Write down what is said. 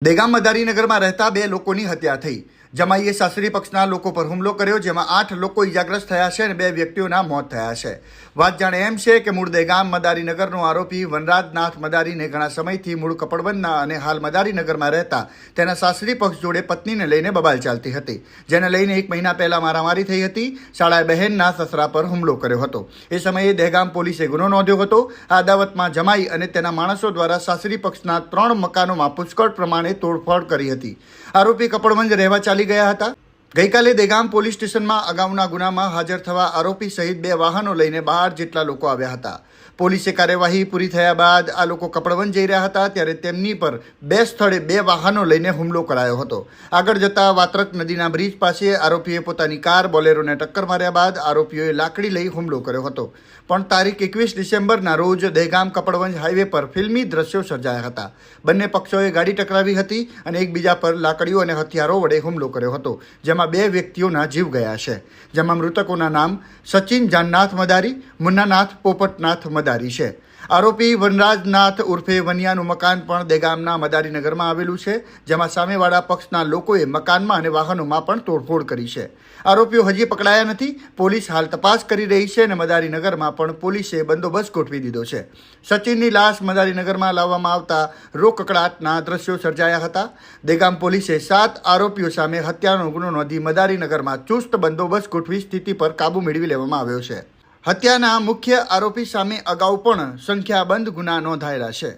દેગામ મદારીનગરમાં રહેતા બે લોકોની હત્યા થઈ। જમાઈએ સાસરી પક્ષના લોકો પર હુમલો કર્યો, જેમાં 8 લોકો ઇજાગ્રસ્ત થયા છે અને 2 વ્યક્તિઓના મોત થયા છે। વાત જાણે એમ છે કે મૂળ દેગામ મદારીનગરનો આરોપી વનરાજનાથ મદારીને ઘણા સમયથી મૂળ કપડવંજના અને હાલ મદારીનગરમાં રહેતા તેના સાસરી પક્ષ જોડે પત્નીને લઈને બબાલ ચાલતી હતી, જેને લઈને 1 મહિના પહેલા મારામારી થઈ હતી। શાળાએ બહેનના સસરા પર હુમલો કર્યો હતો। એ સમયે દેગામ પોલીસે ગુનો નોંધ્યો હતો। આ અદાવતમાં જમાઈ અને તેના માણસો દ્વારા સાસરી પક્ષના 3 મકાનોમાં પુષ્કળ પ્રમાણે તોડફોડ કરી હતી। આરોપી કપડવંજ રહેવા ચાલી ગયા હતા। ગઈકાલે દેગામ પોલીસ સ્ટેશનમાં અગાઉના ગુનામાં હાજર થવા આરોપી સહિત 2 વાહનો લઈને 12 જેટલા લોકો આવ્યા હતા। પોલીસે કાર્યવાહી પૂરી થયા બાદ આ લોકો કપડવંજ જઈ રહ્યા હતા ત્યારે તેમની પર 2 સ્થળે 2 વાહનો લઈને હુમલો કરાયો હતો। આગળ જતા વાત્રક નદીના બ્રિજ પાસે આરોપીએ પોતાની કાર બોલેરોને ટક્કર માર્યા બાદ આરોપીઓએ લાકડી લઈ હુમલો કર્યો હતો। પણ તારીખ 21 ડિસેમ્બરના રોજ દેગામ કપડવંજ હાઈવે પર ફિલ્મી દ્રશ્યો સર્જાયા હતા। બંને પક્ષોએ ગાડી ટકરાવી હતી અને એકબીજા પર લાકડીઓ અને હથિયારો વડે હુમલો કર્યો હતો, જેમાં 2 વ્યક્તિઓના જીવ ગયા છે, જેમાં મૃતકોના નામ સચિન જાનનાથ મદારી, મુન્નાનાથ પોપટનાથ મદારી છે। આરોપી વનરાજનાથ ઉર્ફે વનિયાનું મકાન પણ દેગામના મદારીનગરમાં આવેલું છે, જેમાં સામેવાળા પક્ષના લોકોએ મકાનમાં અને વાહનોમાં પણ તોડફોડ કરી છે। આરોપીઓ હજી પકડાયા નથી। પોલીસ હાલ તપાસ કરી રહી છે અને મદારીનગરમાં પણ પોલીસે બંદોબસ્ત ગોઠવી દીધો છે। સચિનની લાશ મદારીનગરમાં લાવવામાં આવતા રોકકળાટના દ્રશ્યો સર્જાયા હતા। દેગામ પોલીસે 7 આરોપીઓ સામે હત્યાનો ગુનો નોંધી મદારીનગરમાં ચુસ્ત બંદોબસ્ત ગોઠવી સ્થિતિ પર કાબૂ મેળવી લેવામાં આવ્યો છે। હત્યાના મુખ્ય આરોપી સામે અગાઉ પણ સંખ્યાબંધ ગુના નોંધાયેલા છે।